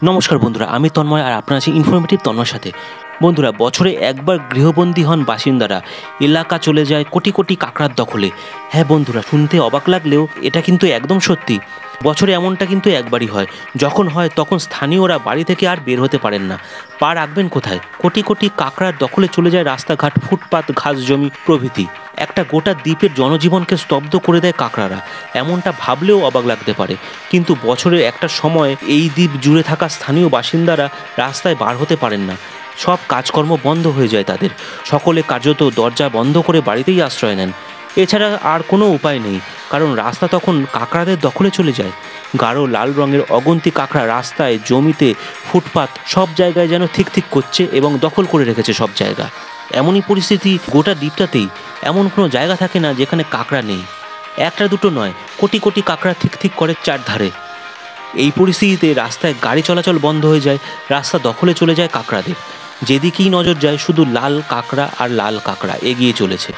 নমস্কার বন্ধুরা, আমি তন্ময় আর আপনারা আছেন ইনফরমেটিভ তন্ময়ের সাথে। বন্ধুরা, বছরে একবার গৃহবন্দী হন বাসিন্দারা, এলাকা চলে যায় কোটি কোটি কাঁকড়ার দখলে। হ্যাঁ বন্ধুরা, শুনতে অবাক লাগলেও এটা কিন্তু একদম সত্যি। বছরে এমনটা কিন্তু একবারই হয়। যখন হয় তখন স্থানীয়রা বাড়ি থেকে আর বের হতে পারেন না। পা রাখবেন কোথায়? কোটি কোটি কাঁকড়ার দখলে চলে যায় রাস্তাঘাট, ফুটপাত, ঘাস জমি প্রভৃতি। একটা গোটা দ্বীপের জনজীবনকে স্তব্ধ করে দেয় কাঁকড়ারা। এমনটা ভাবলেও অবাক লাগতে পারে, কিন্তু বছরের একটা সময় এই দ্বীপ জুড়ে থাকা স্থানীয় বাসিন্দারা রাস্তায় বার হতে পারেন না। সব কাজকর্ম বন্ধ হয়ে যায় তাদের। সকলে কার্যত দরজা বন্ধ করে বাড়িতেই আশ্রয় নেন। এছাড়া আর কোনো উপায় নেই, কারণ রাস্তা তখন কাঁকড়াদের দখলে চলে যায়। গাঢ় লাল রঙের অগন্তি কাঁকড়া রাস্তায়, জমিতে, ফুটপাত সব জায়গায় যেন ঠিক ঠিক করছে এবং দখল করে রেখেছে সব জায়গা। এমনই পরিস্থিতি গোটা দ্বীপটাতেই। এমন কোনো জায়গা থাকে না যেখানে কাঁকড়া নেই। একটা দুটো নয়, কোটি কোটি কাঁকড়া ঠিক ঠিক করে চারধারে। এই পরিস্থিতিতে রাস্তায় গাড়ি চলাচল বন্ধ হয়ে যায়, রাস্তা দখলে চলে যায় কাঁকড়াদের। যেদিকেই নজর যায় শুধু লাল কাঁকড়া আর লাল কাঁকড়া এগিয়ে চলেছে।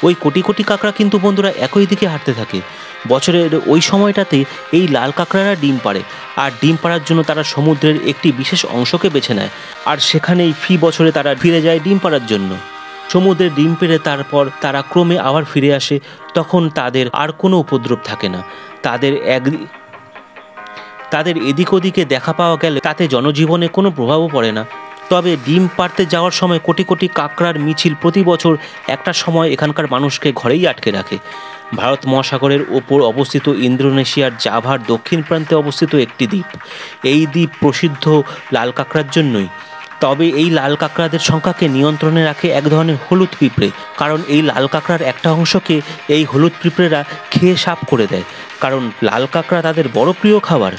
ওই কোটি কোটি কাঁকড়া কিন্তু বন্ধুরা একই দিকে হাঁটতে থাকে। বছরের ওই সময়টাতে এই লাল কাঁকড়ারা ডিম পাড়ে, আর ডিম পাড়ার জন্য তারা সমুদ্রের একটি বিশেষ অংশকে বেছে নেয়, আর সেখানেই ফি বছরে তারা ফিরে যায় ডিম পাড়ার জন্য। সমুদ্রের ডিম পেড়ে তারপর তারা ক্রমে আবার ফিরে আসে। তখন তাদের আর কোনো উপদ্রব থাকে না। তাদের এদিক ওদিকে দেখা পাওয়া গেলে তাতে জনজীবনে কোনো প্রভাবও পড়ে না। তবে ডিম পাড়তে যাওয়ার সময় কোটি কোটি কাঁকড়ার মিছিল প্রতি বছর একটা সময় এখানকার মানুষকে ঘরেই আটকে রাখে। ভারত মহাসাগরের ওপর অবস্থিত ইন্দোনেশিয়ার জাভার দক্ষিণ প্রান্তে অবস্থিত একটি দ্বীপ। এই দ্বীপ প্রসিদ্ধ লাল কাঁকড়ার জন্যই। তবে এই লাল কাঁকড়াদের সংখ্যাকে নিয়ন্ত্রণে রাখে এক ধরনের হলুদ পিঁপড়ে, কারণ এই লাল কাঁকড়ার একটা অংশকে এই হলুদ পিঁপড়েরা খেয়ে সাফ করে দেয়, কারণ লাল কাঁকড়া তাদের বড় প্রিয় খাবার।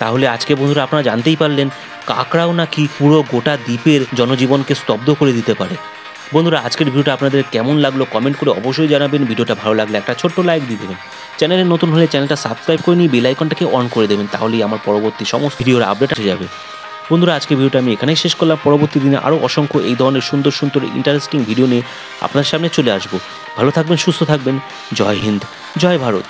তাহলে আজকে বন্ধুরা আপনারা জানতেই পারলেন, কাঁকড়াও নাকি পুরো গোটা দ্বীপের জনজীবনকে স্তব্ধ করে দিতে পারে। বন্ধুরা, আজকের ভিডিওটা আপনাদের কেমন লাগলো কমেন্ট করে অবশ্যই জানাবেন। ভিডিওটা ভালো লাগলে একটা ছোট্ট লাইক দিয়ে দেবেন। চ্যানেলে নতুন হলে চ্যানেলটা সাবস্ক্রাইব করে নিয়ে বেল আইকনটাকে অন করে দেবেন, তাহলেই আমার পরবর্তী সমস্ত ভিডিওর আপডেট এসে যাবে। বন্ধুরা, আজকে ভিডিওটা আমি এখানেই শেষ করলাম। পরবর্তী দিনে আরও অসংখ্য এই ধরনের সুন্দর সুন্দর ইন্টারেস্টিং ভিডিও নিয়ে আপনার সামনে চলে আসবো। ভালো থাকবেন, সুস্থ থাকবেন। জয় হিন্দ, জয় ভারত।